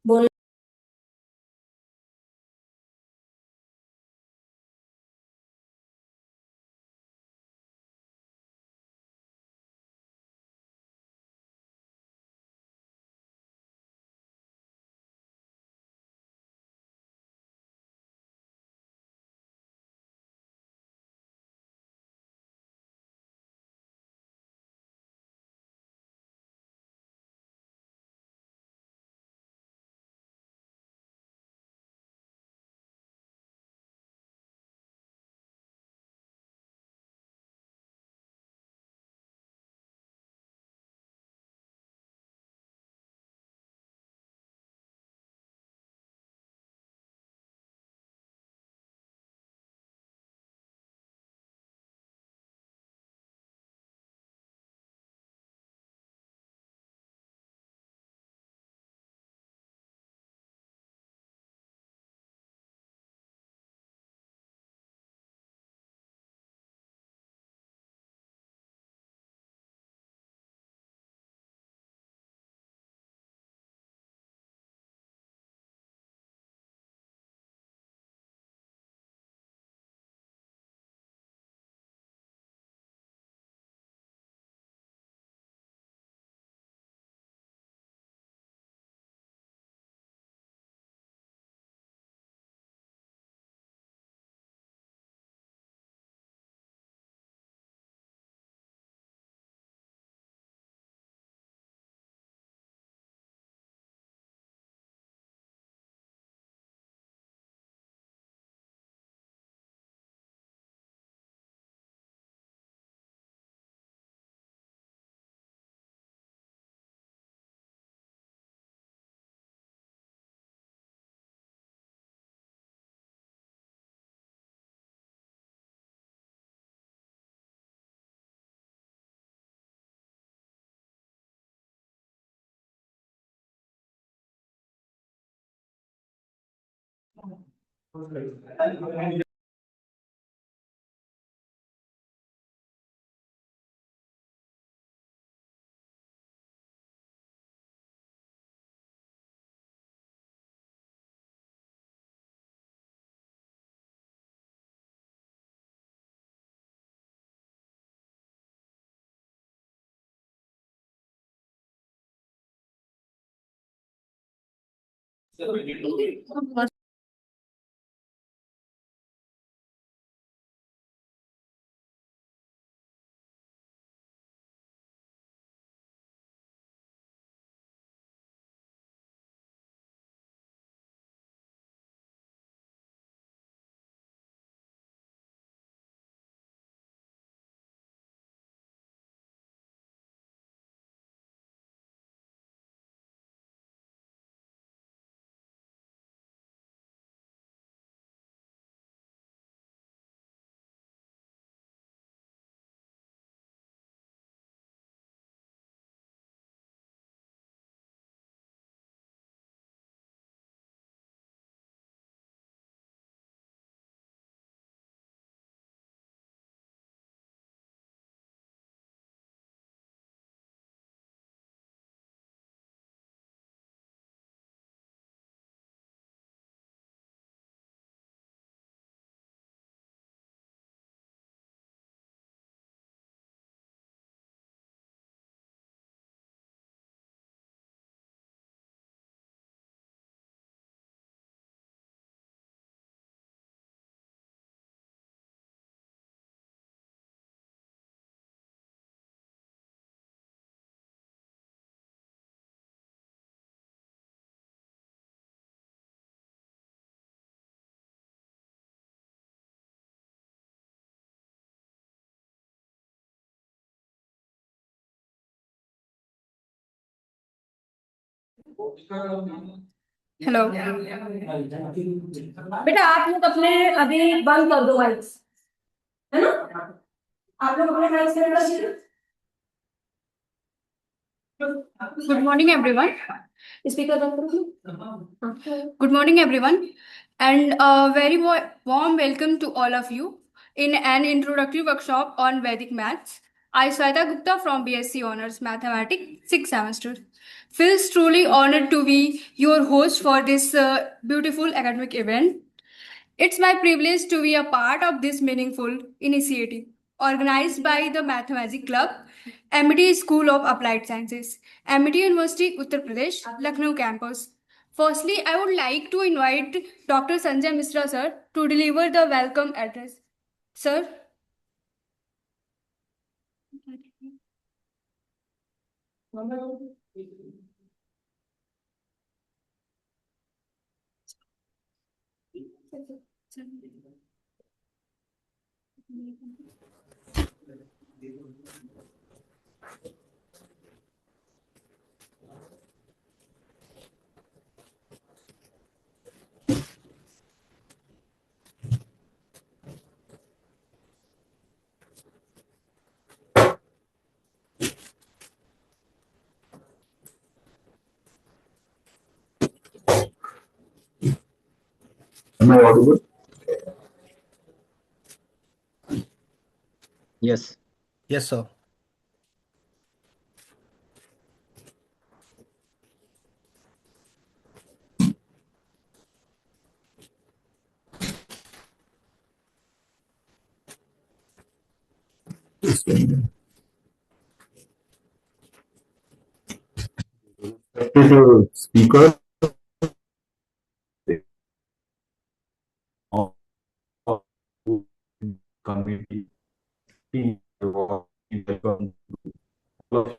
बोल। हेलो। बेटा आप लोग अपने अभी बंद कर दो माइक्स, है ना? आप लोग अपने माइक्स बंद कर दीजिए। Good morning, everyone. स्पीकर बंद करो। Good morning, everyone, and a very warm welcome to all of you in an introductory workshop on Vedic maths. I, Sweta Gupta from BSc Honors Mathematics, 6th semester. Feels truly honored to be your host for this beautiful academic event. It's my privilege to be a part of this meaningful initiative organized by the Mathematic Club, MIT School of Applied Sciences, MIT University, Uttar Pradesh, Lucknow campus. Firstly, I would like to invite Dr. Sanjay Misra sir to deliver the welcome address. Sir. Am I audible? Yes. Yes, sir. Respected speaker of committee, welcome all of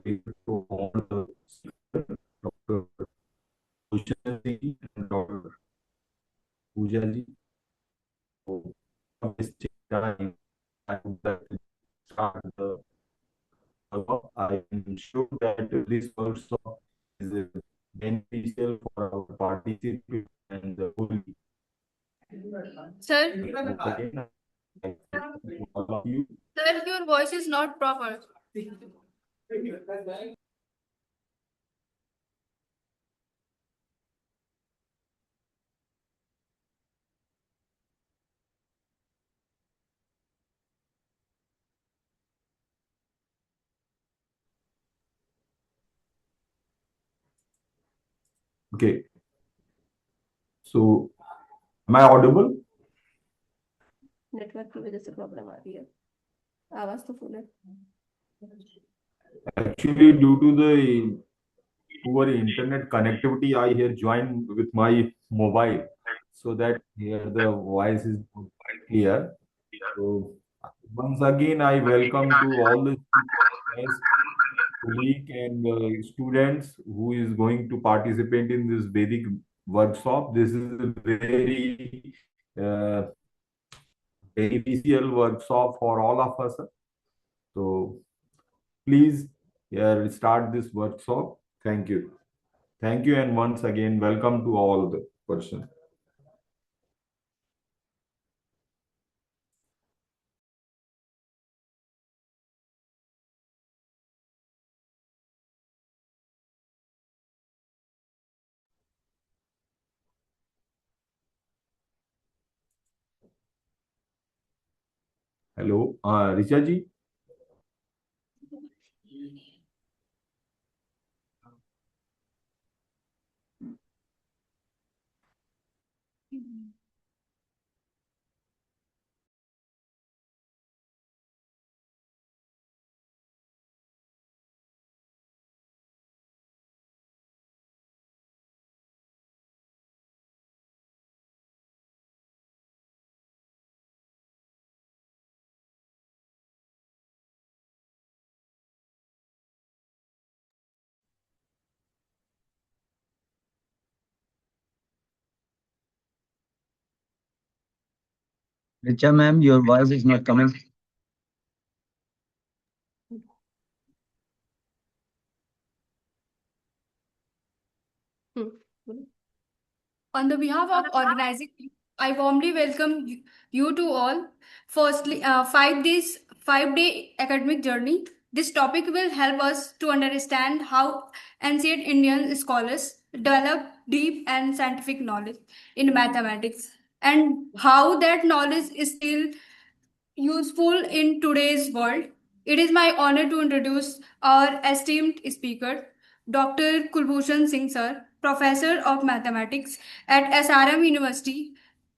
you to honor Dr. Bhushan and Dr. Pooja ji. So, this time, I would like to start the I am sure that this workshop is beneficial for our participants and the whole. Sir, Again, I thank all of you. sir, your voice is not proper. Okay. So, am I audible? Network की वजह से problem आ रही है आवाज तो full है Actually, due to the poor internet connectivity, I here joined with my mobile so that here the voice is clear. So, once again, I welcome to all the speakers, colleague and students who is going to participate in this Vedic workshop. This is a very uh, beneficial workshop for all of us. So please start this workshop. Thank you. Thank you, and once again, welcome to all the persons. Hello, Richa ji. Richa ma'am, your voice is not coming. On the behalf of organizing, I warmly welcome you to all. Firstly, 5 days, 5-day academic journey. This topic will help us to understand how ancient Indian scholars developed deep and scientific knowledge in mathematics and how that knowledge is still useful in today's world. It is my honor to introduce our esteemed speaker, Dr. Kulbhushan Singh sir, Professor of Mathematics at SRM University,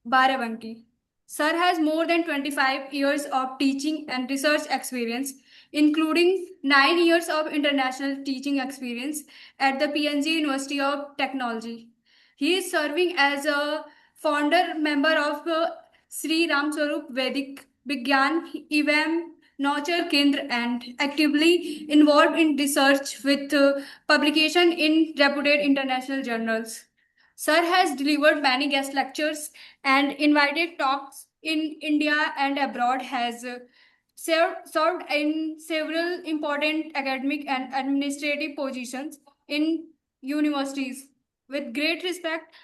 Barabanki. Sir has more than 25 years of teaching and research experience, including 9 years of international teaching experience at the PNG University of Technology. He is serving as a founder member of Sri Ram Swarup Vedic Vigyan Evam Nurture Kendra and actively involved in research with publication in reputed international journals. Sir has delivered many guest lectures and invited talks in India and abroad, has served in several important academic and administrative positions in universities. With great respect,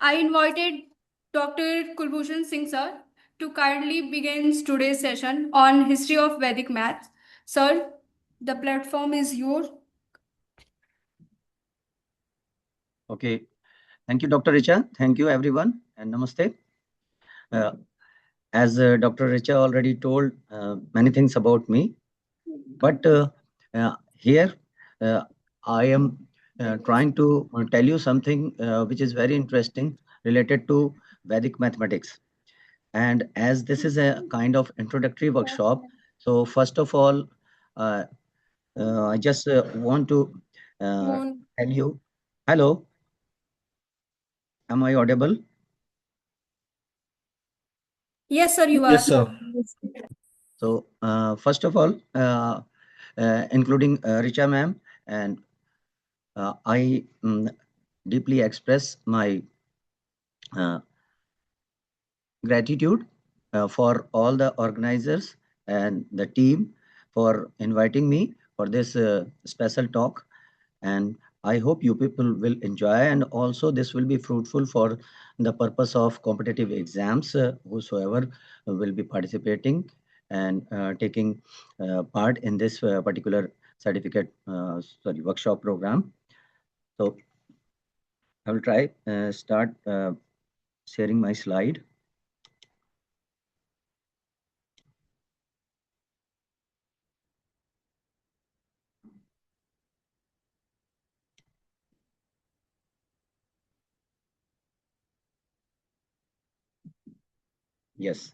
I invited Dr. Kulbhushan Singh sir to kindly begin today's session on history of Vedic math. Sir, the platform is yours. Okay. Thank you, Dr. Richa. Thank you, everyone, and namaste. As Dr. Richa already told many things about me, but here I am trying to tell you something which is very interesting related to Vedic mathematics. And as this is a kind of introductory workshop, so first of all, I just want to tell you, hello, am I audible? Yes, sir, you are. Yes, sir. So first of all, including Richa ma'am, and I deeply express my gratitude for all the organizers and the team for inviting me for this special talk. And I hope you people will enjoy, and also this will be fruitful for the purpose of competitive exams, whosoever will be participating and taking part in this particular workshop program. So I will try start sharing my slide. Yes.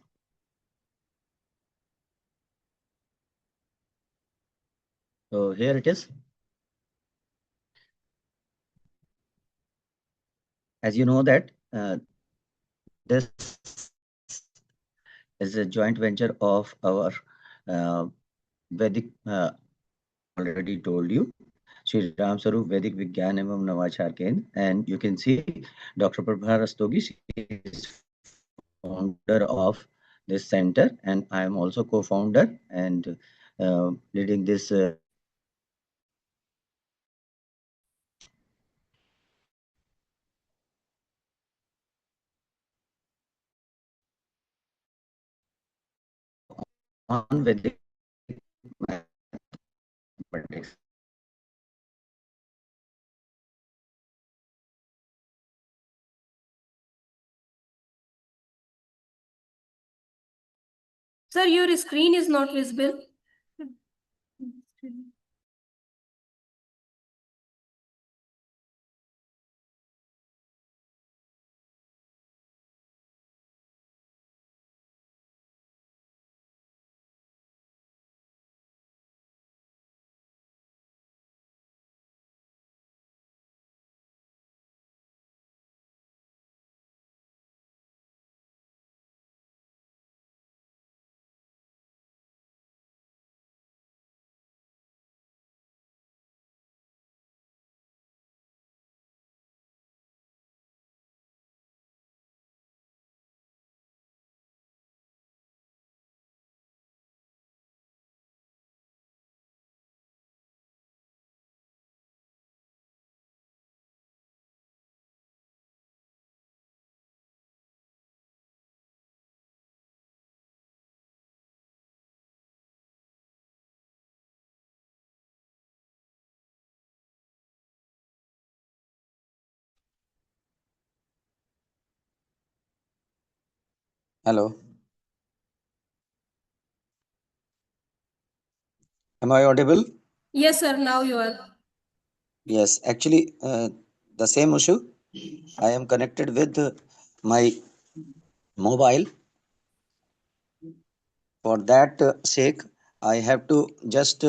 So here it is. As you know that this is a joint venture of our Vedic, already told you, Sri Ram Sarup Vedic Vigyan Evam Navachar Kendra, and you can see Dr. Prabha Rastogi, she is founder of this center, and I am also co-founder and leading this on Vedic mathematics. Sir, your screen is not visible. Hello. Am I audible? Yes, sir. Now you are. Yes, actually, the same issue. I am connected with my mobile. For that sake, I have to just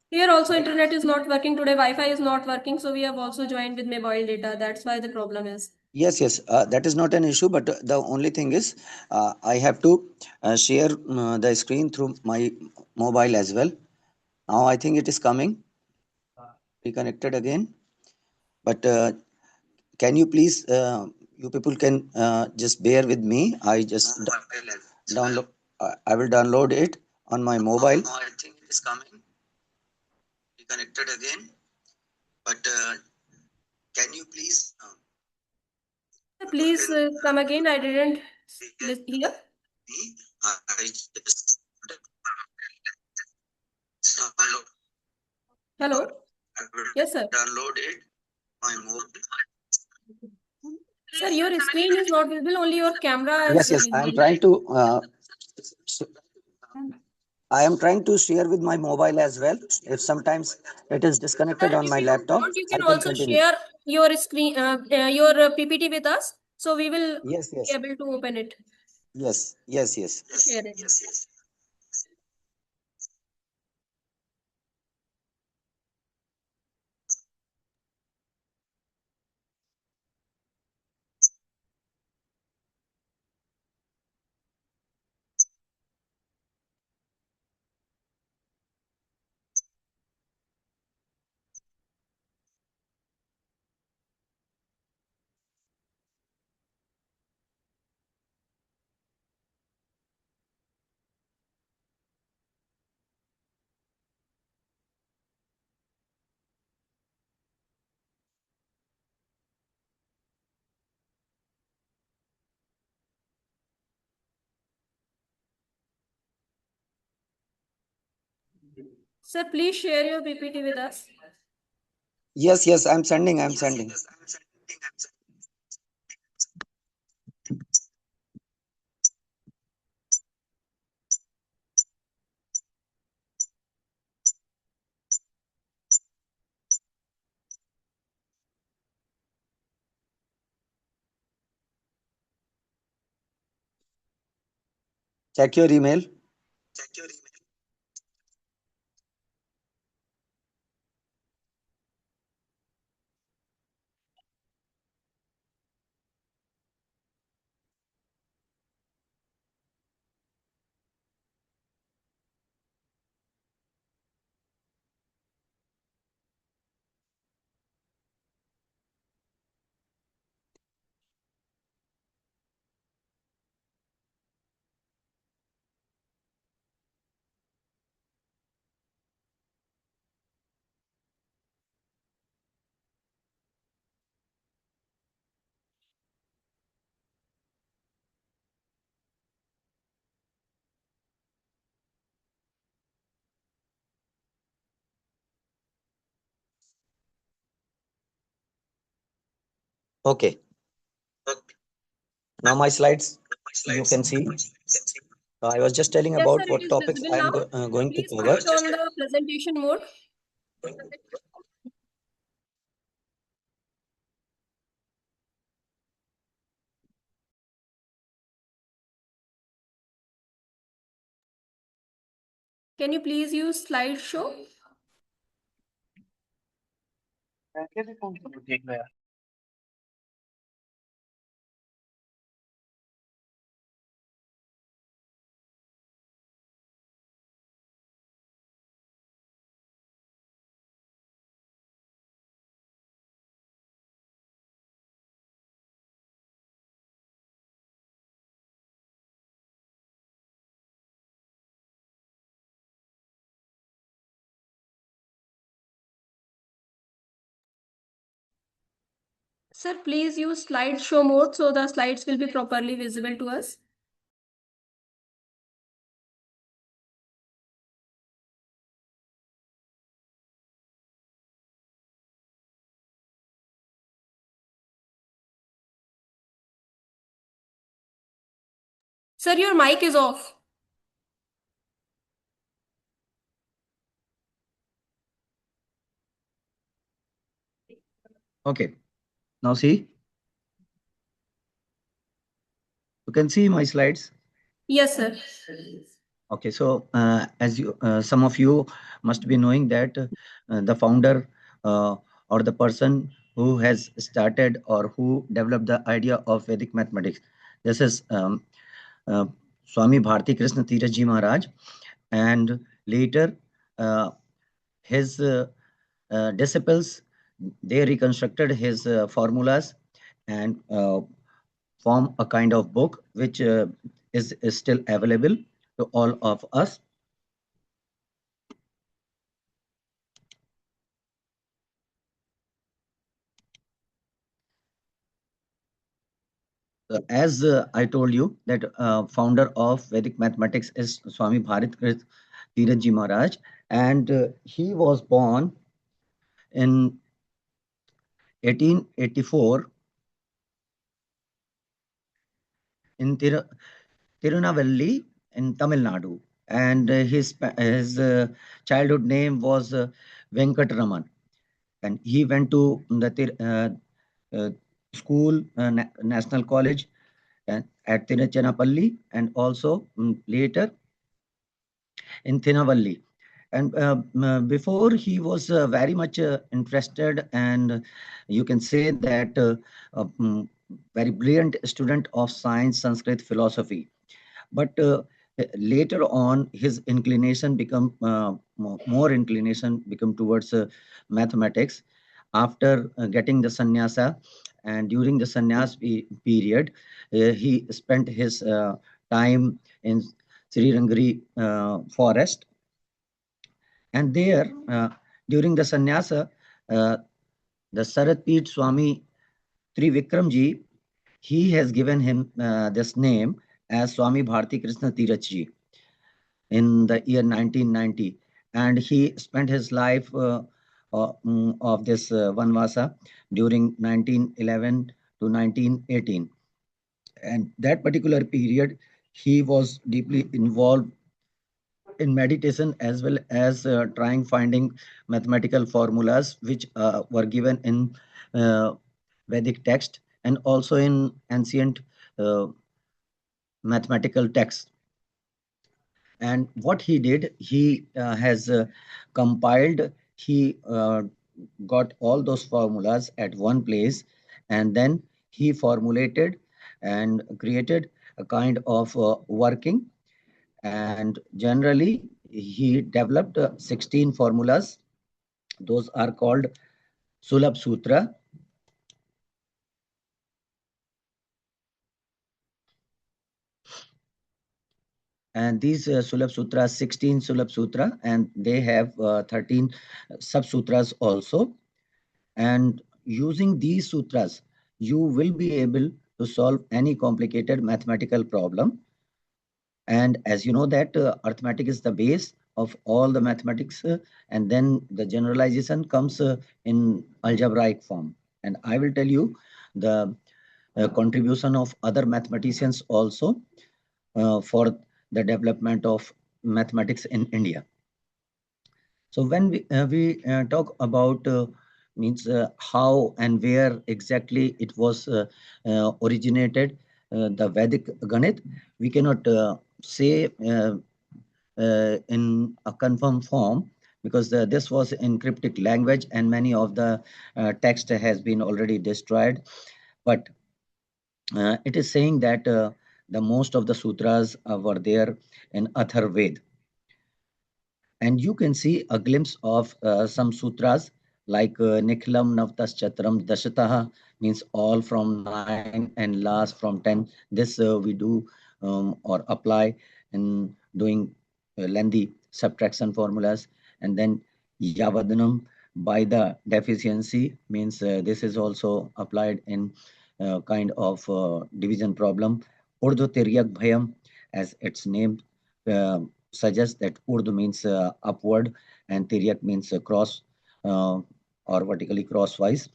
Here also internet is not working today. Wi-Fi is not working, so we have also joined with mobile data. That's why the problem is. yes, that is not an issue. But the only thing is, I have to share the screen through my mobile as well. Now I think it is coming. Reconnected again. But can you please, you people can just bear with me. I just download. I will download it on my mobile. Now I think it is coming. Reconnected again. But can you please? Please come again. I didn't hear. I just download. Hello. I will Yes, sir. download it my mobile. Sir, your screen is not visible. Only your camera is Yes. I am visible. trying to. I am trying to share with my mobile as well. If sometimes it is disconnected Sir, on if my you laptop, want, you I can can also continue. share your screen, your PPT with us. So we will Yes. be able to open it. Yes. Share it. Sir, please share your PPT with us. Yes. I'm sending. I'm sending. Check your email. Okay. Now my slides you can see. I was just telling Yes, sir, about it what is topics visible I am now. going to Please put cover. it on the presentation mode. Can you please use slideshow? Sir, please use slideshow mode so the slides will be properly visible to us. Sir, your mic is off. Okay. Now see, you can see my slides. Yes, sir. Okay, so as you, some of you must be knowing that the founder or the person who has started or who developed the idea of Vedic mathematics, this is uh, Swami Bharti Krishna Tirth Ji Maharaj, and later his disciples, they reconstructed his formulas and form a kind of book which is still available to all of us. As I told you that founder of Vedic mathematics is Swami Bharati Tirth Ji Maharaj, and he was born in 1884 in Tirunelveli in Tamil Nadu, and his childhood name was Venkataraman, and he went to the uh, school, National College at Tiruchenapalli, and also later in Thinavalli. And before he was very much interested, and you can say that very brilliant student of science, Sanskrit, philosophy. But later on, his inclination become more inclination become towards mathematics. After getting the sannyasa, and during the sannyas period, he spent his time in Sri Rangiri forest, and there during the sannyasa, the Saratpeet Swami Trivikramji, he has given him this name as Swami Bharti Krishna Tirth Ji in the year 1990, and he spent his life of this Vanvasa during 1911 to 1918. And that particular period, he was deeply involved in meditation as well as finding mathematical formulas which were given in Vedic text and also in ancient uh, mathematical texts. And what he did, he has compiled, he got all those formulas at one place, and then he formulated and created a kind of working. And generally, he developed 16 formulas. Those are called Sulabh Sutra. And these Sulabh Sutras, 16 Sulabh Sutra, and they have 13 sub-sutras also. And using these sutras, you will be able to solve any complicated mathematical problem. And as you know that arithmetic is the base of all the mathematics, and then the generalization comes in algebraic form. And I will tell you the contribution of other mathematicians also for the development of mathematics in India. So when we talk about means how and where exactly it was originated, the Vedic Ganit, we cannot say in a confirmed form, because this was in cryptic language and many of the text has been already destroyed. But it is saying that the most of the sutras were there in Atharvaved. And you can see a glimpse of some sutras like Nikhilam Navtas Chatram Dashataha, means all from 9 and last from 10. This we do or apply in doing lengthy subtraction formulas. And then Yavadanam by the deficiency, means this is also applied in kind of division problem. Urdu Tiryak Bhayam, as its name suggests, that Urdu means upward and Tiryak means cross or vertically crosswise.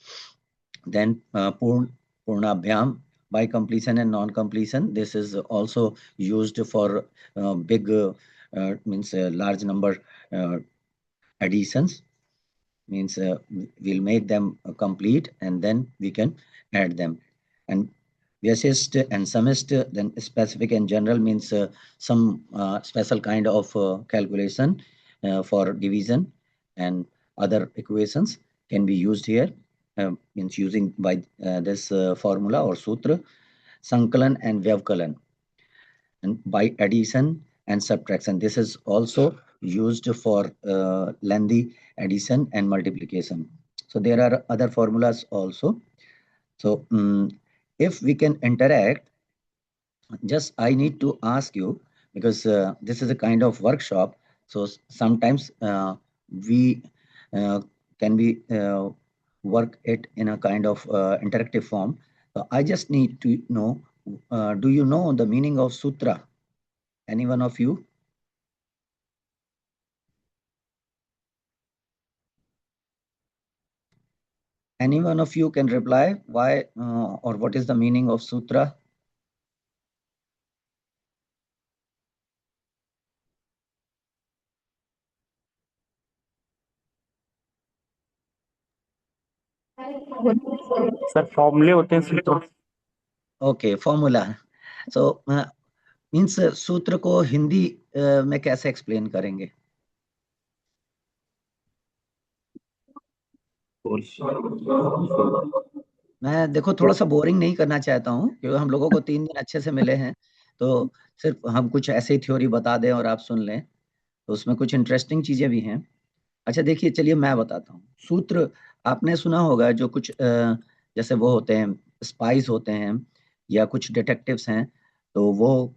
Then Purnabhyam, by completion and non-completion. This is also used for big means large number additions. means we'll make them complete and then we can add them. And Vyasist and Samist, then specific and general means some special kind of calculation for division and other equations can be used here, means using by this formula or sutra, Sankalan and Vyavkalan, and by addition and subtraction. This is also used for lengthy addition and multiplication. So there are other formulas also. So if we can interact, just I need to ask you, because this is a kind of workshop. So sometimes we can we work it in a kind of interactive form. So I just need to know, do you know the meaning of sutra? Any one of you? Any one of you can reply why or what is the meaning of sutra? Sir फॉर्मूले होते हैं सूत्र। Okay, formula. So means सूत्र को हिंदी में कैसे explain करेंगे? मैं देखो थोड़ा सा बोरिंग नहीं करना चाहता हूँ, क्योंकि हम लोगों को 3 दिन अच्छे से मिले हैं, तो सिर्फ हम कुछ ऐसे ही थ्योरी बता दें और आप सुन लें, तो उसमें कुछ इंटरेस्टिंग चीजें भी हैं। अच्छा देखिए, चलिए मैं बताता हूँ। सूत्र आपने सुना होगा, जो कुछ जैसे वो होते हैं, स्पाइस होते हैं या कुछ डिटेक्टिव्स हैं, तो वो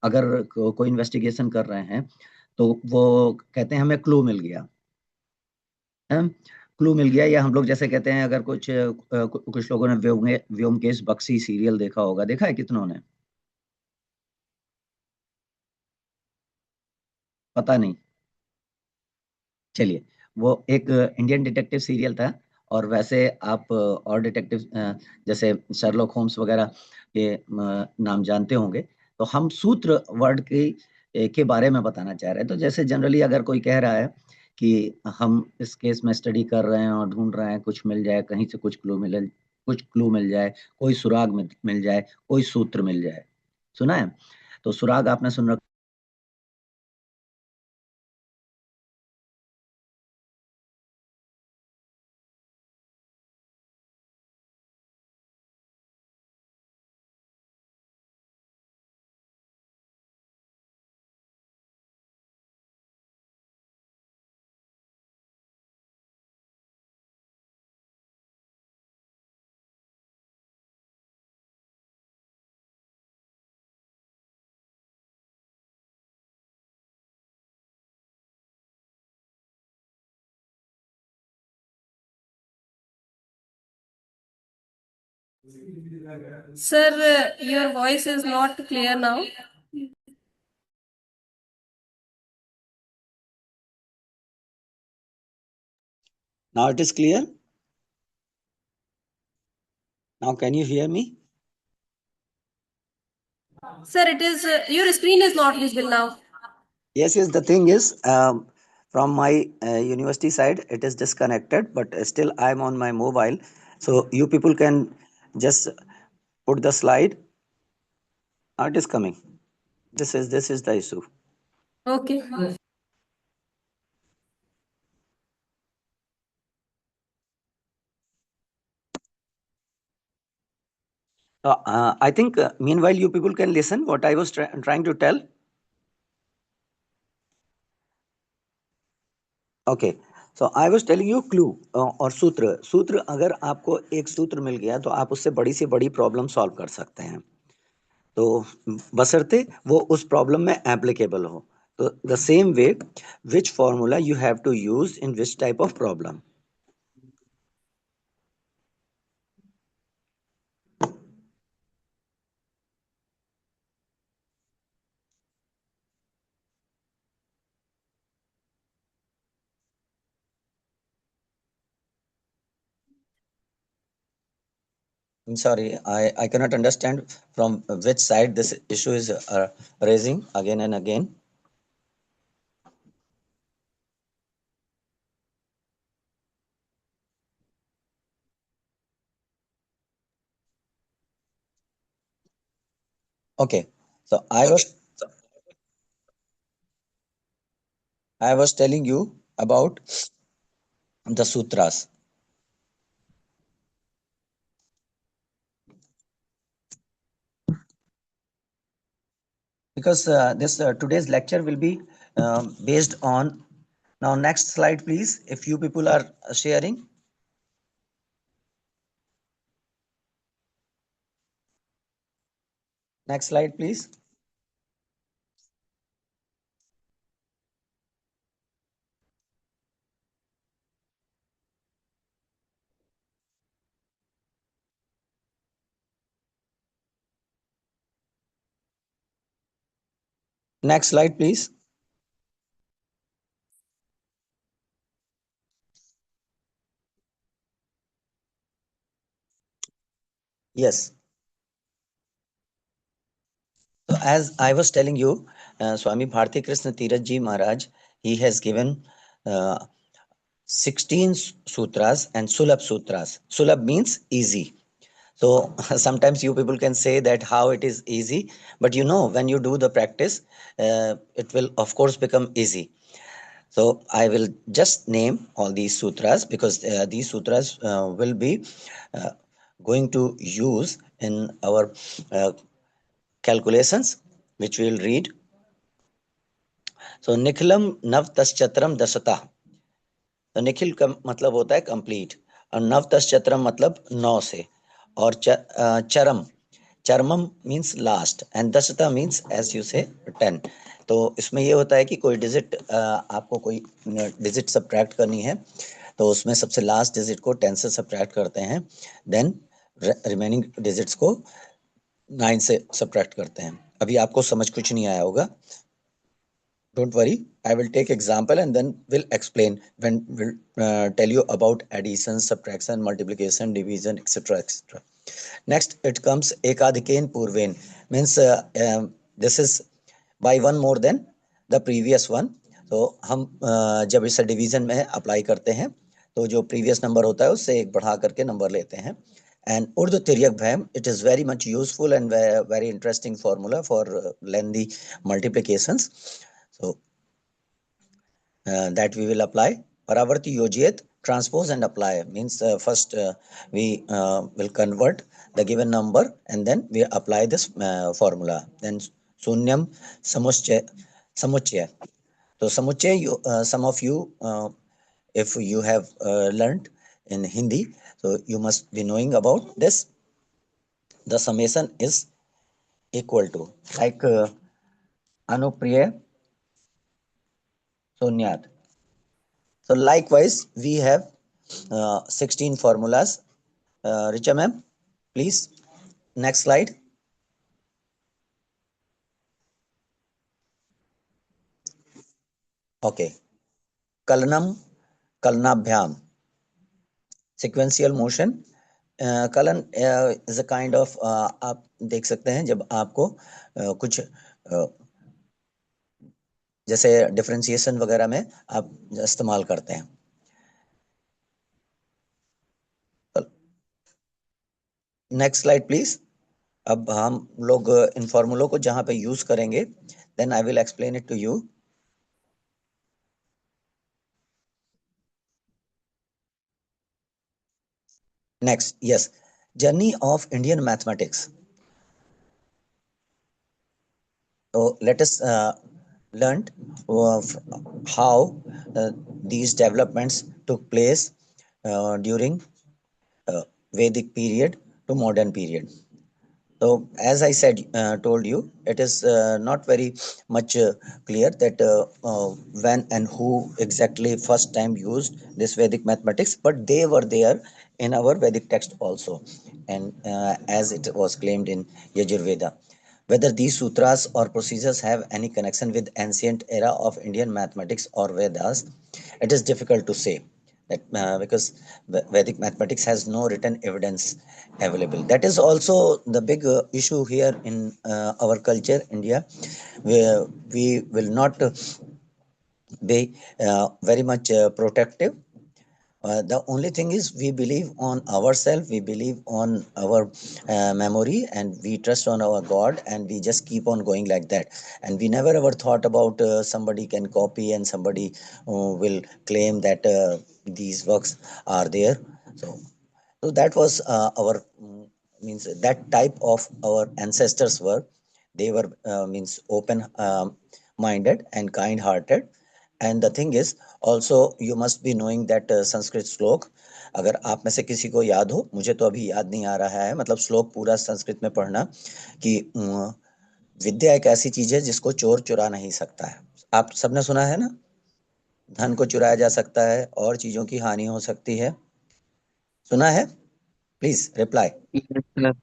अगर कोई इन्वेस्टिगेशन कर रहे हैं तो वो कहते हैं हमें क्लू मिल गया है, क्लू मिल गया। या हम लोग जैसे कहते हैं, अगर कुछ लोगों ने व्योमकेश बख्शी सीरियल देखा होगा, देखा है कितनों ने? पता नहीं, चलिए वो एक इंडियन डिटेक्टिव सीरियल था। और वैसे आप और डिटेक्टिव जैसे शर्लॉक होम्स वगैरह के नाम जानते होंगे। तो हम सूत्र वर्ड के बारे में बताना चाह रहे हैं। तो जैसे जनरली अगर कोई कह रहा है कि हम इस केस में स्टडी कर रहे हैं और ढूंढ रहे हैं, कुछ मिल जाए, कहीं से कुछ क्लू मिल जाए, कोई सुराग मिल जाए, कोई सूत्र मिल जाए। सुना है? तो सुराग आपने सुन रखा। Sir, your voice is not clear now. Now it is clear. Now can you hear me? Sir, it is your screen is not visible now. Yes, the thing is, from my university side, it is disconnected, but still I'm on my mobile. So you people can just put the slide. Now it is coming. This is the issue. Okay. I think meanwhile you people can listen what I was trying to tell. Okay, so I was telling you clue और सूत्र अगर आपको एक सूत्र मिल गया तो आप उससे बड़ी से बड़ी प्रॉब्लम सॉल्व कर सकते हैं, तो बशर्ते वो उस प्रॉब्लम में एप्लीकेबल हो। तो the same way which formula you have to use in which type of problem. I'm sorry, I cannot understand from which side this issue is raising again and again. Okay, so I was telling you about the sutras. Because this today's lecture will be based on. Now, next slide, please. If you people are sharing. Next slide, please. Next slide, please. Yes. So as I was telling you, Swami Bharti Krishna Tirth Ji Maharaj, he has given 16 sutras and Sulabh sutras. Sulabh means easy. So sometimes you people can say that how it is easy, but you know, when you do the practice, it will of course become easy. So I will just name all these sutras because these sutras will be going to use in our calculations, which we will read. So Nikhilam नव तश्चत्रम दशता. तो निखिल का मतलब होता है complete और नव तश्चत्रम मतलब 9 से और चरम चरमम मीन्स लास्ट एंड दशता मीन्स एज यू से 10. तो इसमें ये होता है कि कोई डिजिट आपको कोई डिजिट सब्ट्रैक्ट करनी है तो उसमें सबसे लास्ट डिजिट को 10 से सब्ट्रैक्ट करते हैं, देन रिमेनिंग डिजिट्स को 9 से सब्ट्रैक्ट करते हैं. अभी आपको समझ कुछ नहीं आया होगा. Don't worry, I will take example and then we'll explain when we'll tell you about addition, subtraction, multiplication, division, etc. etc. Next, it comes ekadhikain purvain, means this is by one more than the previous one. तो हम जब इसे division में apply करते हैं तो जो previous number होता है उससे एक बढ़ा करके नंबर लेते हैं. And Urdu Tiryak Bhaim, it is very much useful and very interesting formula for lengthy multiplications. So that we will apply. Paravarti Yojit, transpose and apply means first we will convert the given number and then we apply this formula. Then Sunyam Samuchya. So Samuchya, some of you, if you have learnt in Hindi, so you must be knowing about this. The summation is equal to like Anupriya Sunyat. So likewise, we have 16 formulas. Richa ma'am, please. Next slide. Okay. Kalanam, Kalanabhyam. Sequential motion. Kalan is a kind of आप देख सकते हैं जब आपको कुछ जैसे differentiation वगैरह में आप इस्तेमाल करते हैं. Next slide please. अब हम लोग इन फॉर्मूलों को जहां पे यूज करेंगे, then I will explain it to you. Next, yes, journey of Indian mathematics. So let us learn how these developments took place during Vedic period to modern period. So as I said, told you, it is not very much clear that when and who exactly first time used this Vedic mathematics, but they were there in our Vedic text also, and as it was claimed in Yajurveda. Whether these sutras or procedures have any connection with ancient era of Indian mathematics or Vedas, it is difficult to say. That because Vedic mathematics has no written evidence available. That is also the big issue here in our culture, India, where we will not be very much protective The only thing is we believe on ourselves, we believe on our memory, and we trust on our God, and we just keep on going like that. And we never ever thought about somebody can copy and somebody will claim that these works are there. So that was our means that type of our ancestors were. They were means open minded and kind hearted. And the thing is also you must be knowing that Sanskrit श्लोक, अगर आप में से किसी को याद हो, मुझे तो अभी याद नहीं आ रहा है, मतलब श्लोक पूरा संस्कृत में पढ़ना कि विद्या एक ऐसी चीज है जिसको चोर चुरा नहीं सकता है। आप सबने सुना है ना, धन को चुराया जा सकता है और चीजों की हानि हो सकती है, सुना है? Please reply. Yes, sir.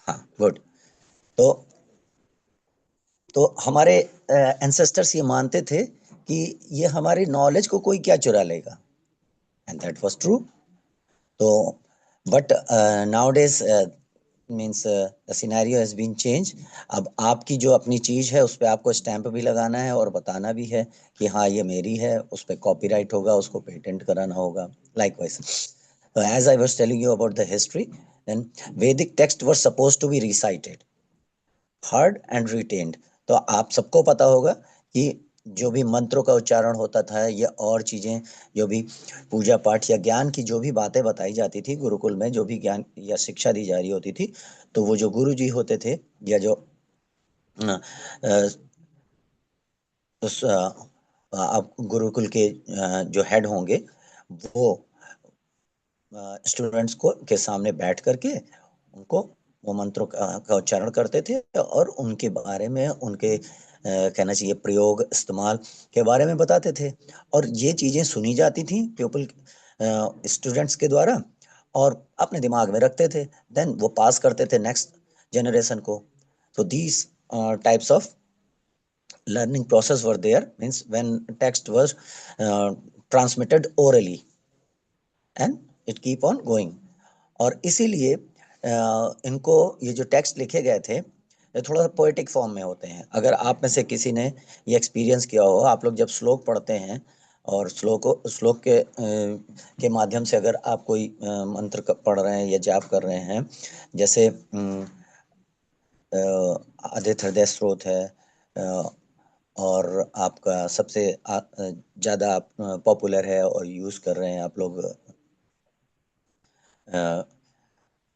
हाँ, गुड। तो हमारे एंसेस्टर्स ये मानते थे कि ये हमारी नॉलेज को कोई क्या चुरा लेगा, एंड दैट वाज ट्रू। तो but nowadays means the scenario has been change. अब आपकी जो अपनी चीज है उस पर आपको स्टैंप भी लगाना है और बताना भी है कि हाँ ये मेरी है, उस पर कॉपीराइट होगा, उसको पेटेंट कराना होगा। Likewise as I was telling you about the history, then Vedic text were supposed to be recited, heard and retained. तो आप सबको पता होगा कि जो भी मंत्रों का उच्चारण होता था या और चीजें, जो भी पूजा पाठ या ज्ञान की जो भी बातें बताई जाती थी गुरुकुल में, जो भी ज्ञान या शिक्षा दी जा रही होती थी, तो वो जो गुरु जी होते थे या जो आप गुरुकुल के जो हेड होंगे, वो स्टूडेंट्स को के सामने बैठ करके उनको वो मंत्रों का उच्चारण करते थे और उनके बारे में, उनके कहना चाहिए प्रयोग इस्तेमाल के बारे में बताते थे। और ये चीजें सुनी जाती थी पीपल स्टूडेंट्स के द्वारा और अपने दिमाग में रखते थे, देन वो पास करते थे नेक्स्ट जनरेशन को। So these types of learning process were there, means when text was transmitted orally and it keep on going. और इसीलिए इनको ये जो टेक्स्ट लिखे गए थे ये थोड़ा सा पोएटिक फॉर्म में होते हैं। अगर आप में से किसी ने ये एक्सपीरियंस किया हो, आप लोग जब श्लोक पढ़ते हैं और श्लोक के माध्यम से अगर आप कोई मंत्र पढ़ रहे हैं या जाप कर रहे हैं, जैसे आदित्य हृदय स्रोत है, और आपका सबसे ज़्यादा पॉपुलर है और यूज़ कर रहे हैं आप लोग,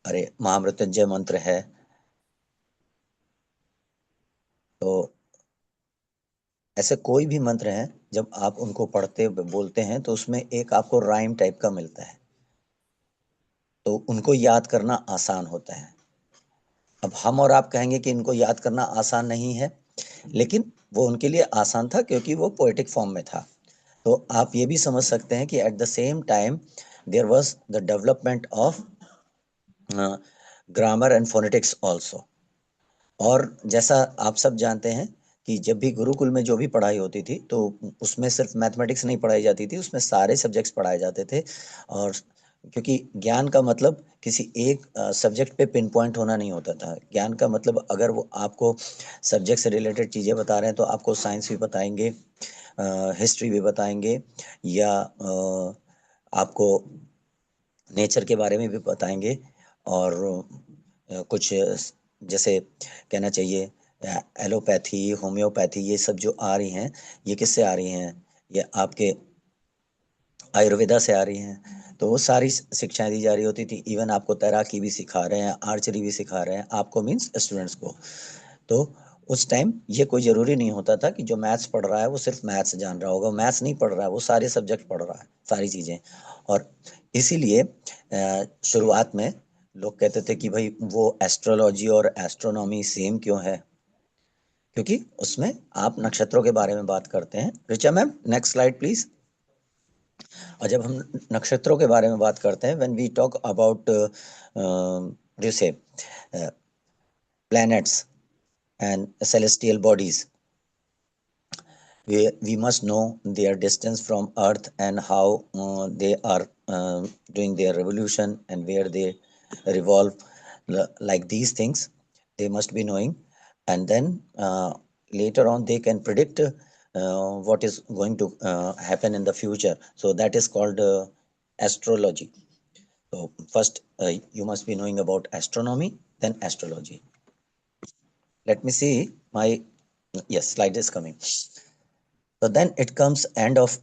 अरे महामृत्युंजय मंत्र है। तो ऐसे कोई भी मंत्र हैं, जब आप उनको पढ़ते बोलते हैं तो उसमें एक आपको राइम टाइप का मिलता है, तो उनको याद करना आसान होता है। अब हम और आप कहेंगे कि इनको याद करना आसान नहीं है, लेकिन वो उनके लिए आसान था क्योंकि वो पोएटिक फॉर्म में था। तो आप ये भी समझ सकते हैं कि at the same time there was the development of grammar and phonetics also. और जैसा आप सब जानते हैं कि जब भी गुरुकुल में जो भी पढ़ाई होती थी तो उसमें सिर्फ मैथमेटिक्स नहीं पढ़ाई जाती थी, उसमें सारे सब्जेक्ट्स पढ़ाए जाते थे। और क्योंकि ज्ञान का मतलब किसी एक सब्जेक्ट पे पिन पॉइंट होना नहीं होता था। ज्ञान का मतलब अगर वो आपको सब्जेक्ट से रिलेटेड चीज़ें बता रहे हैं तो आपको साइंस भी बताएंगे, हिस्ट्री भी बताएंगे, या आपको नेचर के बारे में भी बताएंगे। और कुछ जैसे कहना चाहिए एलोपैथी, होम्योपैथी, ये सब जो आ रही हैं, ये किससे आ रही हैं? ये आपके आयुर्वेदा से आ रही हैं। तो वो सारी शिक्षाएं दी जा रही होती थी। इवन आपको तैराकी भी सिखा रहे हैं, आर्चरी भी सिखा रहे हैं, आपको मीन्स स्टूडेंट्स को। तो उस टाइम ये कोई ज़रूरी नहीं होता था कि जो मैथ्स पढ़ रहा है वो सिर्फ मैथ्स जान रहा होगा। मैथ्स नहीं पढ़ रहा है, वो सारे सब्जेक्ट पढ़ रहा है, सारी चीज़ें। और इसीलिए शुरुआत में लोग कहते थे कि भाई वो एस्ट्रोलॉजी और एस्ट्रोनॉमी सेम क्यों है, क्योंकि उसमें आप नक्षत्रों के बारे में बात करते हैं। Richa ma'am, next slide please. और जब हम नक्षत्रों के बारे में बात करते हैं, when we talk about you say planets and celestial bodies, we must know their distance from earth and how they are doing their revolution and where they revolve. Like these things they must be knowing, and then later on they can predict what is going to happen in the future. So that is called astrology. So first, you must be knowing about astronomy, then astrology. Let me see my, yes, slide is coming. So then it comes end of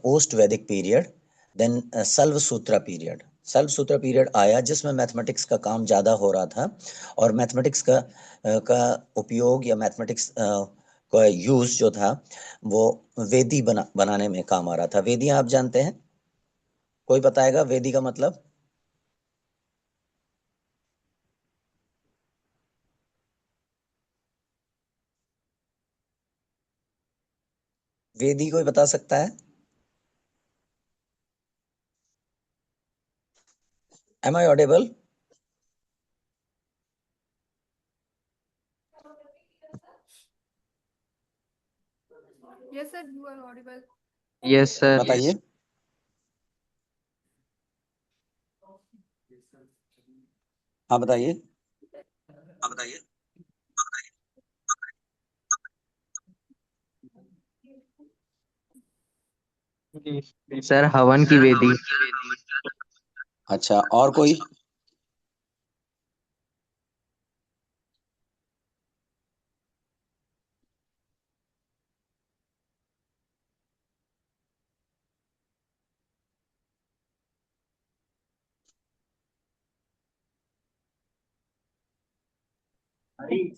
post Vedic period, then Salva Sutra period. Solve सूत्र period आया जिसमें mathematics का काम ज़्यादा हो रहा था और मैथमेटिक्स का उपयोग या मैथमेटिक्स का यूज जो था वो वेदी बनाने में काम आ रहा था। वेदियां आप जानते हैं? कोई बताएगा वेदी का मतलब? वेदी कोई बता सकता है? Am I audible? Yes, sir, you are audible. Yes, sir. बताइए। हाँ बताइए। सर हवन की वेदी। अच्छा, और कोई?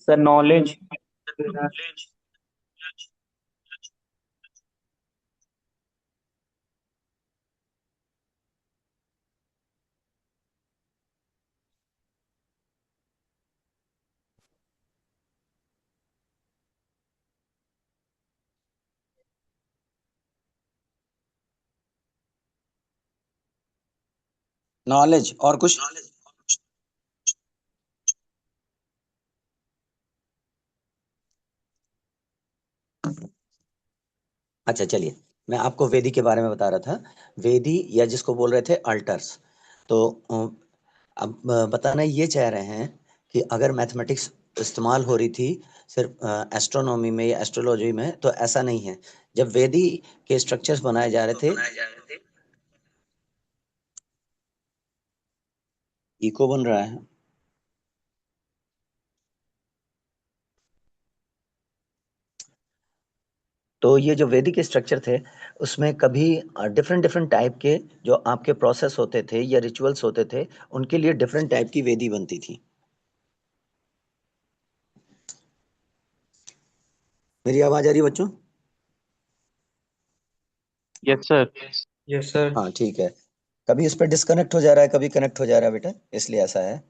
Sir knowledge. नॉलेज और कुछ? अच्छा चलिए, मैं आपको वेदी के बारे में बता रहा था। वेदी या जिसको बोल रहे थे अल्टर्स। तो अब बताना ये चाह रहे हैं कि अगर मैथमेटिक्स इस्तेमाल हो रही थी सिर्फ एस्ट्रोनॉमी में या एस्ट्रोलॉजी में, तो ऐसा नहीं है। जब वेदी के स्ट्रक्चर्स बनाए जा रहे थे, इको बन रहा है। तो ये जो वैदिक स्ट्रक्चर थे उसमें कभी डिफरेंट डिफरेंट टाइप के जो आपके प्रोसेस होते थे या रिचुअल्स होते थे, उनके लिए डिफरेंट टाइप की वेदी बनती थी। मेरी आवाज आ रही है बच्चों? Yes sir. Yes sir. हाँ ठीक है। कभी इस पर डिस्कनेक्ट हो जा रहा है, कभी कनेक्ट हो जा रहा है बेटा, इसलिए ऐसा है।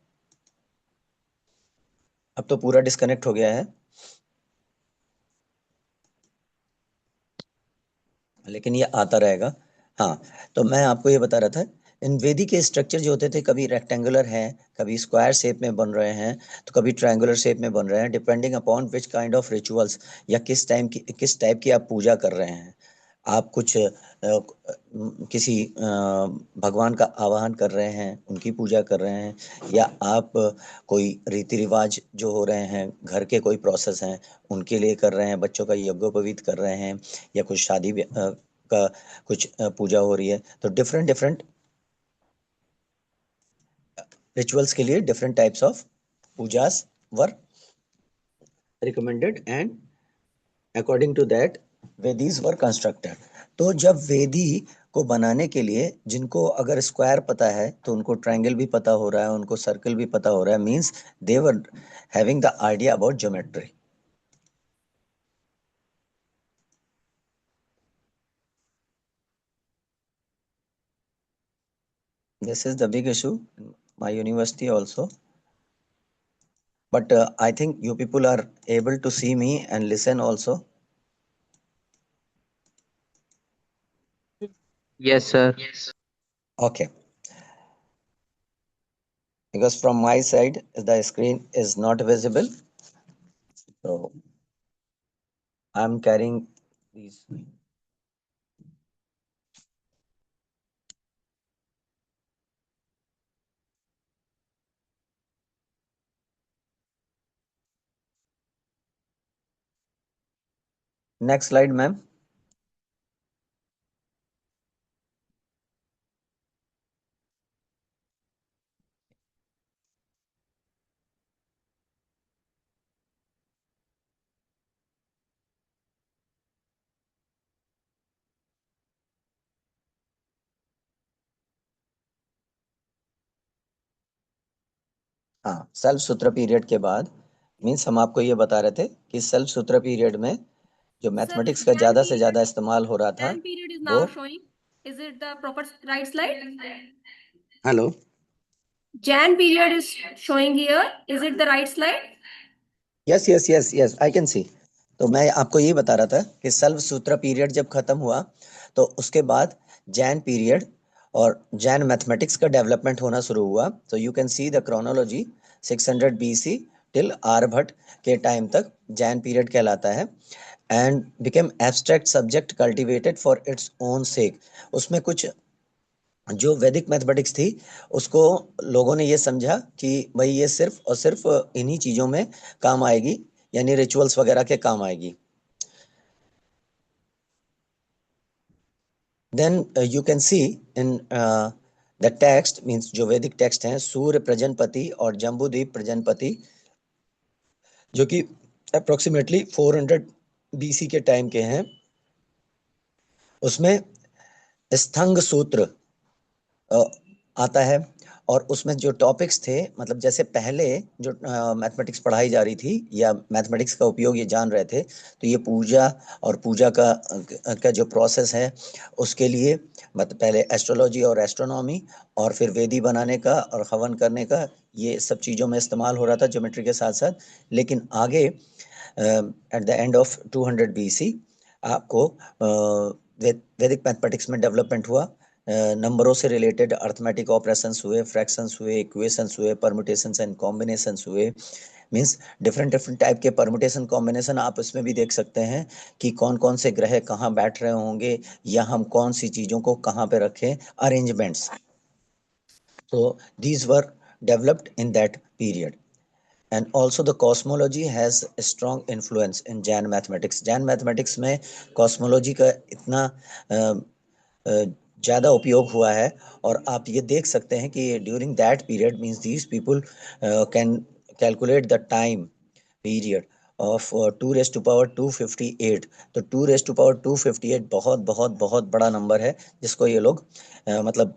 अब तो पूरा डिस्कनेक्ट हो गया है, लेकिन ये आता रहेगा। हाँ, तो मैं आपको ये बता रहा था, इन वेदी के स्ट्रक्चर जो होते थे कभी रेक्टेंगुलर हैं, कभी स्क्वायर शेप में बन रहे हैं, तो कभी ट्रायंगुलर शेप में बन रहे हैं, depending upon which kind of rituals या किस टाइप की आप पूजा कर रहे हैं। आप कुछ किसी भगवान का आवाहन कर रहे हैं, उनकी पूजा कर रहे हैं, या आप कोई रीति रिवाज जो हो रहे हैं, घर के कोई प्रोसेस हैं उनके लिए कर रहे हैं, बच्चों का यज्ञोपवीत कर रहे हैं, या कुछ शादी का कुछ पूजा हो रही है, तो डिफरेंट डिफरेंट रिचुअल्स के लिए different types of pujas were recommended and according to that vedis were constructed. तो जब वेदी को बनाने के लिए जिनको अगर स्क्वायर पता है तो उनको ट्रायंगल भी पता हो रहा है, उनको सर्कल भी पता हो रहा है, means they were having the idea about geometry. This is the big issue in my university also. But I think you people are able to see me and listen also. Yes sir. Okay. Because from my side, the screen is not visible. So I'm carrying these. Next slide, ma'am. हाँ, self सूत्र period के बाद means हम आपको ये बता रहे थे कि सेल्फ सूत्र पीरियड में जो मैथमेटिक्स का ज्यादा से ज्यादा इस्तेमाल हो रहा था Jan period is वो now showing. Is it the proper right slide? Hello Jan period is showing here. Is it the right slide? Yes yes yes yes I can see. तो मैं आपको ये बता रहा था कि सेल्फ सूत्र पीरियड जब खत्म हुआ तो उसके बाद जैन पीरियड और जैन मैथमेटिक्स का डेवलपमेंट होना शुरू हुआ। तो you can see the chronology 600 BC till Aryabhata के टाइम तक जैन पीरियड कहलाता है and became abstract subject cultivated for its own sake. उसमें कुछ जो वैदिक मैथमेटिक्स थी उसको लोगों ने ये समझा कि भाई ये सिर्फ और सिर्फ इन्हीं चीजों में काम आएगी, यानी रिचुअल्स वगैरह के काम आएगी। Then you can see in the text means जो वैदिक टेक्स्ट हैं सूर्य प्रजनपति और जम्बूद्वीप प्रजनपति जो कि अप्रोक्सीमेटली 400 BC के टाइम के हैं, उसमें स्थंग सूत्र आता है और उसमें जो टॉपिक्स थे मतलब जैसे पहले जो मैथमेटिक्स पढ़ाई जा रही थी या मैथमेटिक्स का उपयोग ये जान रहे थे तो ये पूजा और पूजा का जो प्रोसेस है उसके लिए मतलब पहले एस्ट्रोलॉजी और एस्ट्रोनॉमी और फिर वेदी बनाने का और हवन करने का ये सब चीज़ों में इस्तेमाल हो रहा था ज्योमेट्री के साथ साथ। लेकिन आगे at the end of 200 BC आपको वैदिक मैथमेटिक्स में डेवलपमेंट हुआ। नंबरों से रिलेटेड अर्थमेटिक ऑपरेशंस हुए, फ्रैक्शंस हुए, इक्वेशंस हुए, परम्यूटेशंस एंड कॉम्बिनेशंस हुए। मींस डिफरेंट डिफरेंट टाइप के परम्यूटेशन कॉम्बिनेशन आप इसमें भी देख सकते हैं कि कौन कौन से ग्रह कहाँ बैठ रहे होंगे या हम कौन सी चीज़ों को कहाँ पे रखें, arrangements. So these were developed in that period. And also the cosmology has a strong influence in Jain mathematics. Jain mathematics में cosmology का इतना ज़्यादा उपयोग हुआ है और आप ये देख सकते हैं कि during that period means these people can calculate the time period of 2⁻²58। तो 2⁻²58 बहुत बहुत बहुत बड़ा नंबर है जिसको ये लोग मतलब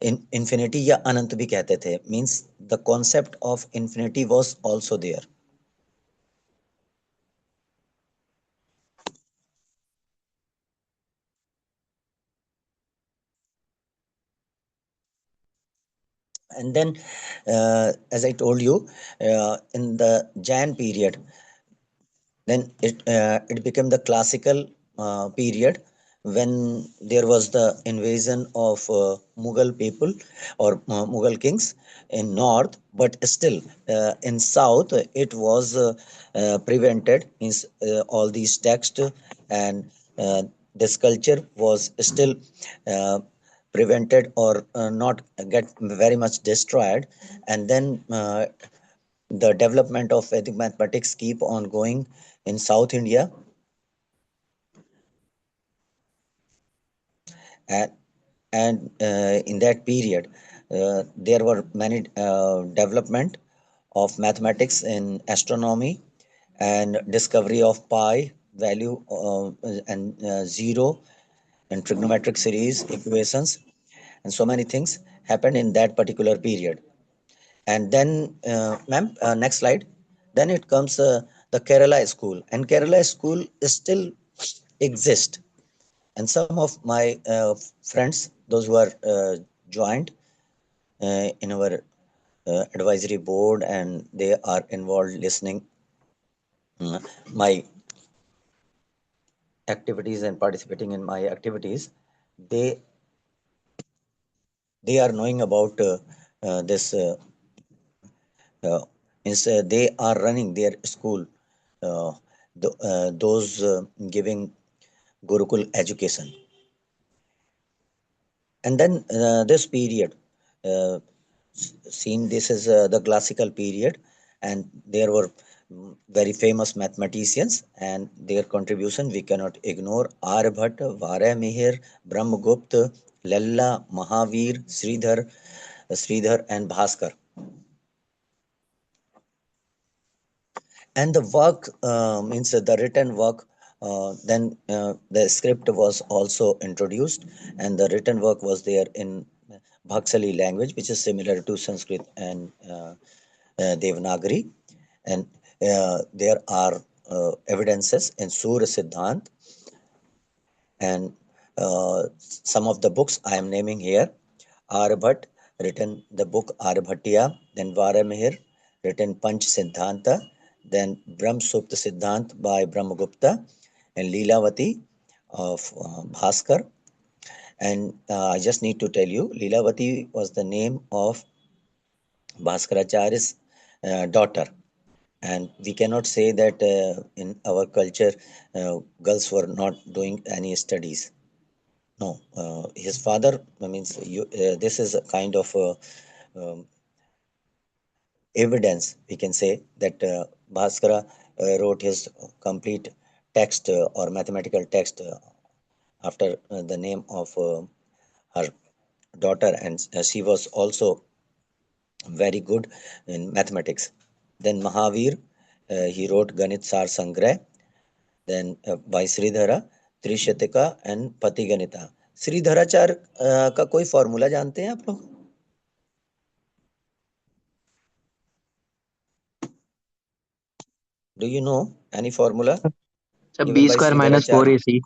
इन्फिनिटी या अनंत भी कहते थे। Means the concept of infinity was also there. And then as I told you in the Jain period then it became the classical period when there was the invasion of Mughal people or Mughal kings in north, but still in south it was prevented, means all these texts and this culture was still prevented or not get very much destroyed. And then the development of Vedic mathematics keep on going in South India. And in that period, there were many development of mathematics in astronomy and discovery of pi value and zero and trigonometric series equations, and so many things happened in that particular period. And then, ma'am, next slide. Then it comes the Kerala school, and Kerala school still exist. And some of my friends, those who are joined in our advisory board, and they are involved listening my activities and participating in my activities, they are knowing about this. They are running their school. Those giving Gurukul education. And then this period, seen this is the classical period, and there were very famous mathematicians, and their contribution we cannot ignore. Aryabhatta, Varamihir, Brahmagupta, Lalla, Mahavir, Sridhar and Bhaskar. And the work means the written work, then the script was also introduced, and the written work was there in Bhaksali language, which is similar to Sanskrit and Devanagari. And there are evidences in Surya Siddhant, and some of the books I am naming here. Aryabhat written the book Aryabhatiya, then Varamihir written Panch Siddhanta, then Brahm Supta Siddhant by Brahmagupta, and Leelavati of Bhaskar. And I just need to tell you, Leelavati was the name of Bhaskaracharya's daughter. And we cannot say that in our culture, girls were not doing any studies. No, his father means this is a kind of evidence, we can say, that Bhaskara wrote his complete text or mathematical text after the name of her daughter, and she was also very good in mathematics. Then Mahavir, he wrote Ganit Sar Sangrah. Then by Sridhara, Trishatika and Patiganita. Shridharacharya का कोई formula जानते हैं आप लोग? Do you know any formula? Sir, Given B by square minus Sridharacharya? 4AC.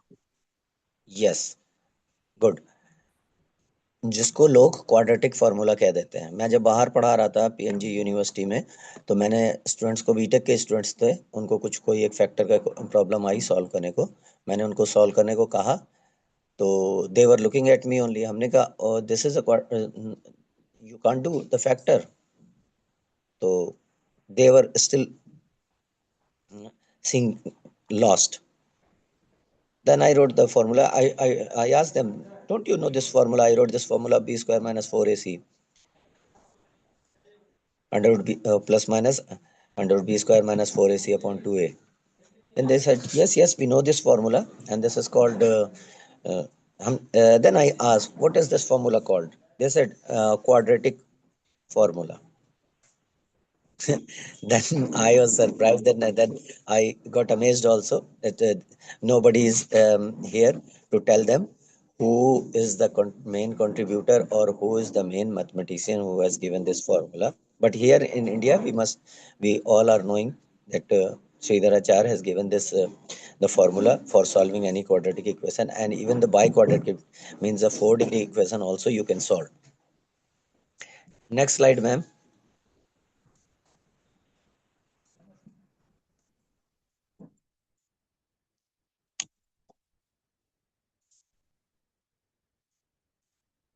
Yes, good. जिसको लोग quadratic formula कह देते हैं. मैं जब बाहर पढ़ा रहा था पीएनजी यूनिवर्सिटी में, तो मैंने स्टूडेंट्स को, बीटेक के स्टूडेंट्स थे, उनको कुछ कोई एक फैक्टर का प्रॉब्लम आई सॉल्व करने को, मैंने उनको सॉल्व करने को कहा, तो they were looking at me only. हमने कहा this is you can't do the factor. तो they were still seeing lost. Then I wrote the formula. I asked them, don't you know this formula? I wrote this formula, b square minus 4ac under root b plus minus under root b square minus 4ac upon 2a. Then they said, yes, we know this formula, and this is called then I asked, what is this formula called? They said quadratic formula. Then I was surprised. Then I got amazed also that nobody is here to tell them who is the main contributor or who is the main mathematician who has given this formula. But here in India, we all are knowing that Sridharacharya has given this the formula for solving any quadratic equation, and even the biquadratic means a 4-degree equation also you can solve. Next slide, ma'am.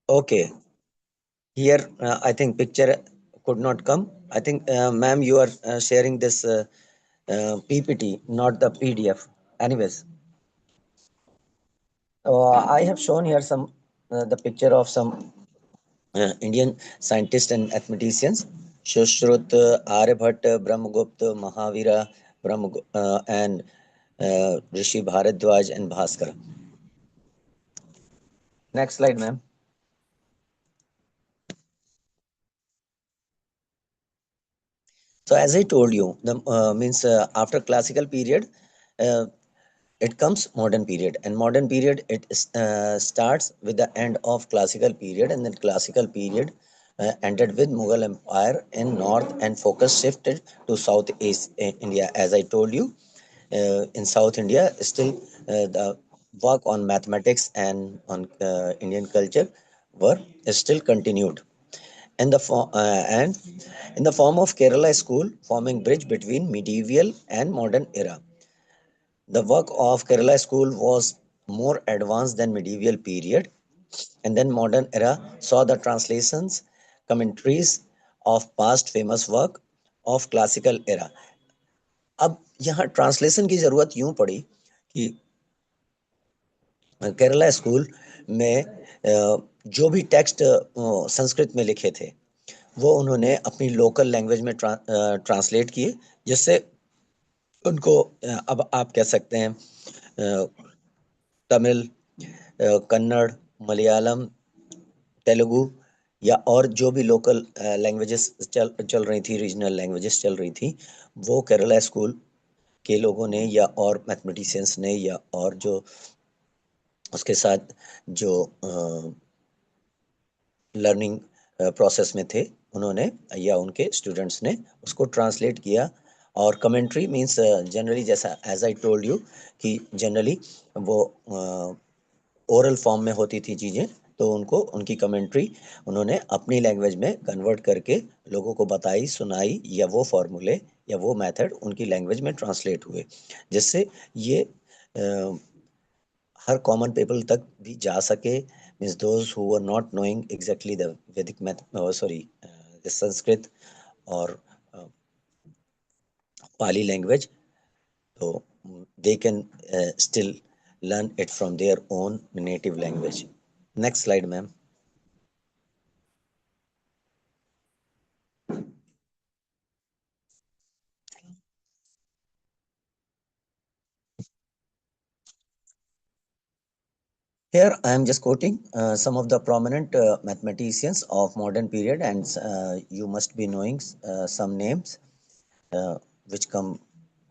Okay, here I think picture could not come. I think ma'am, you are sharing this PPT, not the PDF. Anyways, I have shown here some the picture of some Indian scientists and mathematicians: Shushrut, Aryabhatta, Brahmagupta, Mahavira, and Rishi Bharadwaj and Bhaskara. Next slide, ma'am. So as I told you, the means after classical period, it comes modern period, and modern period it starts with the end of classical period, and then classical period ended with Mughal Empire in north, and focus shifted to South East India. As I told you, in South India, still the work on mathematics and on Indian culture were still continued. And in the form of Kerala school, forming bridge between medieval and modern era. The work of Kerala school was more advanced than medieval period, and then modern era saw the translations, commentaries of past famous work of classical era. अब यहाँ translation की जरूरत यूं पड़ी कि Kerala school में जो भी टेक्स्ट संस्कृत में लिखे थे वो उन्होंने अपनी लोकल लैंग्वेज में ट्रांसलेट किए, जिससे उनको अब आप कह सकते हैं तमिल, कन्नड़, मलयालम, तेलुगु या और जो भी लोकल लैंग्वेजेस चल रही थी, रीजनल लैंग्वेजेस चल रही थी, वो केरला स्कूल के लोगों ने या और मैथमेटिशियंस ने या और जो उसके साथ जो लर्निंग प्रोसेस में थे, उन्होंने या उनके स्टूडेंट्स ने उसको ट्रांसलेट किया। और कमेंट्री मीन्स जनरली जैसा एज आई टोल्ड यू कि जनरली वो ओरल फॉर्म में होती थी चीज़ें, तो उनको उनकी कमेंट्री उन्होंने अपनी लैंग्वेज में कन्वर्ट करके लोगों को बताई, सुनाई, या वो फॉर्मूले या वो मेथड उनकी लैंग्वेज में ट्रांसलेट हुए, जिससे ये हर कॉमन पीपल तक भी जा सके। Means those who were not knowing exactly the वैदिक मैथ द संस्कृत और Pali language, so they can still learn it from their own native language. Next slide, ma'am. Here I am just quoting some of the prominent mathematicians of modern period, and you must be knowing some names which come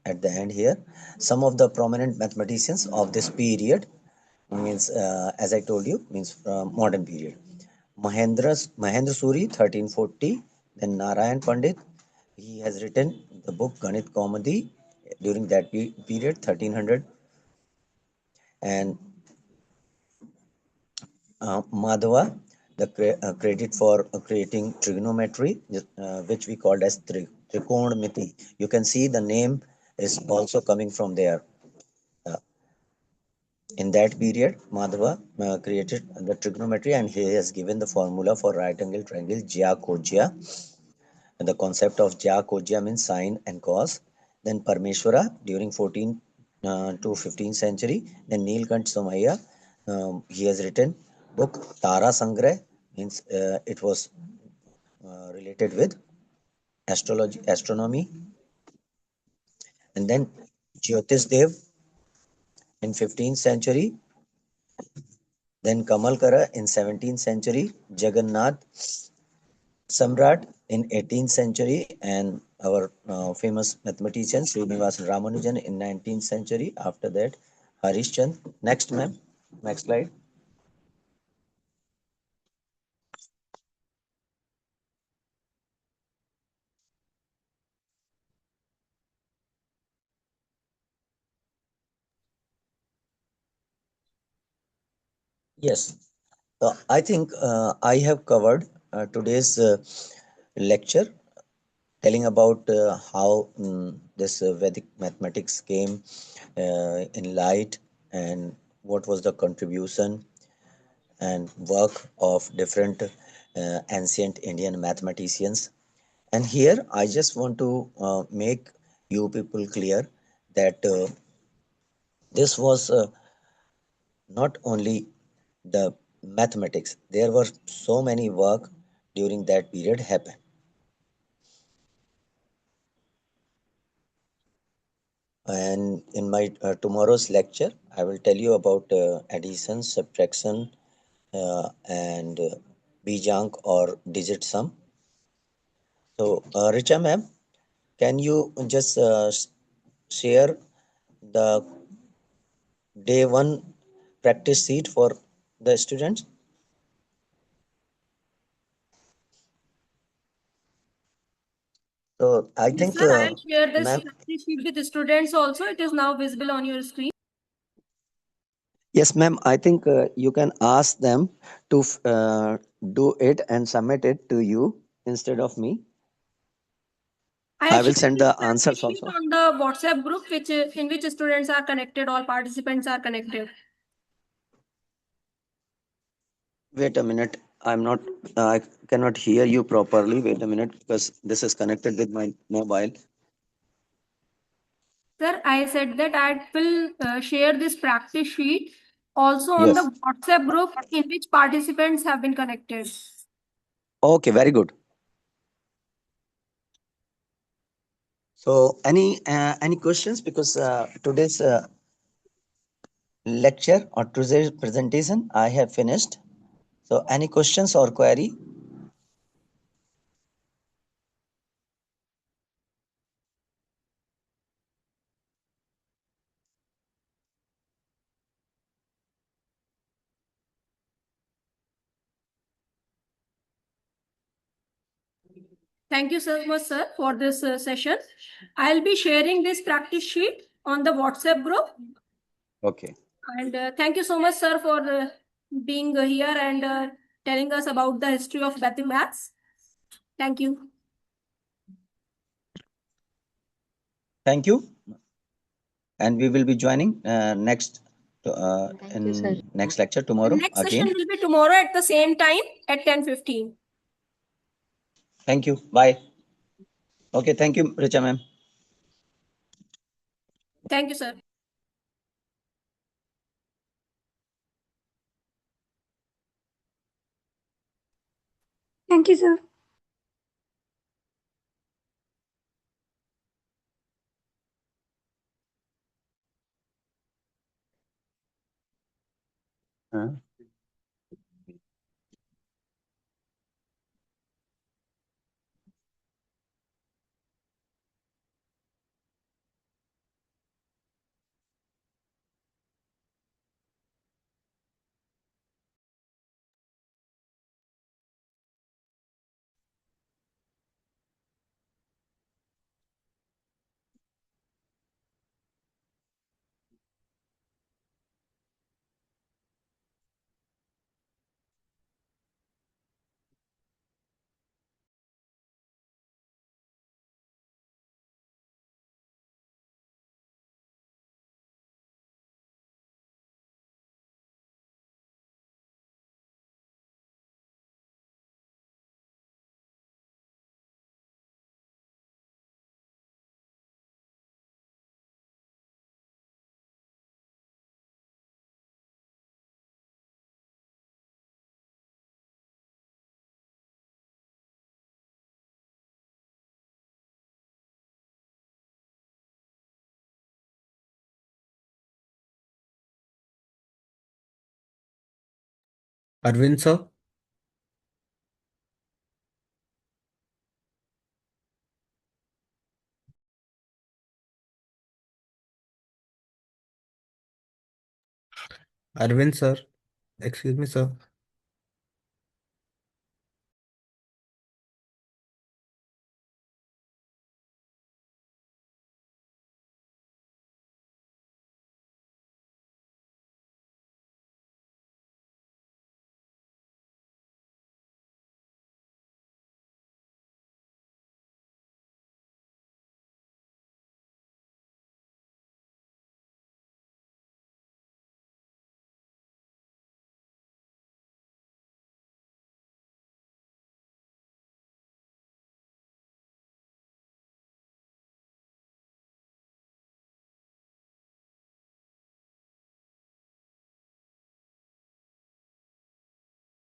at the end here. Some of the prominent mathematicians of this period means, as I told you, means modern period. Mahendra Suri, 1340. Then Narayan Pandit, he has written the book Ganit Komadi during that period, 1300. And Madhava, the credit for creating trigonometry, which we called as Trikonamiti. You can see the name is also coming from there. In that period, Madhava created the trigonometry, and he has given the formula for right angle triangle Jya-Kojya. The concept of Jya-Kojya means sine and cos. Then Parmeshwara during 14th to 15th century. Then Neelkant Somaiya, he has written book Tara Sangrah, means it was related with astrology, astronomy. And then Jyotish Dev in 15th century. Then Kamalkara in 17th century. Jagannath Samrat in 18th century, and our famous mathematician Srinivasan Ramanujan in 19th century. After that, Harishchand. Next, ma'am. Next slide. Yes. I think I have covered today's lecture telling about how this Vedic mathematics came in light, and what was the contribution and work of different ancient Indian mathematicians. And here I just want to make you people clear that this was not only the mathematics, there were so many work during that period happen. And in my tomorrow's lecture, I will tell you about addition, subtraction, and Bijank or digit sum. So, Richa ma'am, can you just share the day one practice sheet for the students? So I Yes, think, sir, I'll share this ma'am, practice sheet with the students also. It is now visible on your screen. yes, ma'am. I think you can ask them to do it and submit it to you instead of me. I will shared send this the practice answers sheet also. on the WhatsApp group, which in which students are connected, all participants are connected. Wait a minute. I'm not, I cannot hear you properly. Wait a minute, because this is connected with my mobile. Sir, I said that I will share this practice sheet also on Yes. the WhatsApp group in which participants have been connected. Okay, very good. So any questions? Because today's lecture or today's presentation I have finished. So any questions or query? Thank you so much, sir, for this session. I'll be sharing this practice sheet on the WhatsApp group. Okay. And thank you so much, sir, for being here and telling us about the history of Basic Maths. Thank you. Thank you. And we will be joining next Thank you, sir. in next lecture tomorrow Next session again. will be tomorrow at the same time at 10:15. Thank you. Bye. Okay. Thank you, Richa ma'am. Thank you, sir. Thank you, sir. Huh? Arvind sir, Arvind sir, excuse me sir.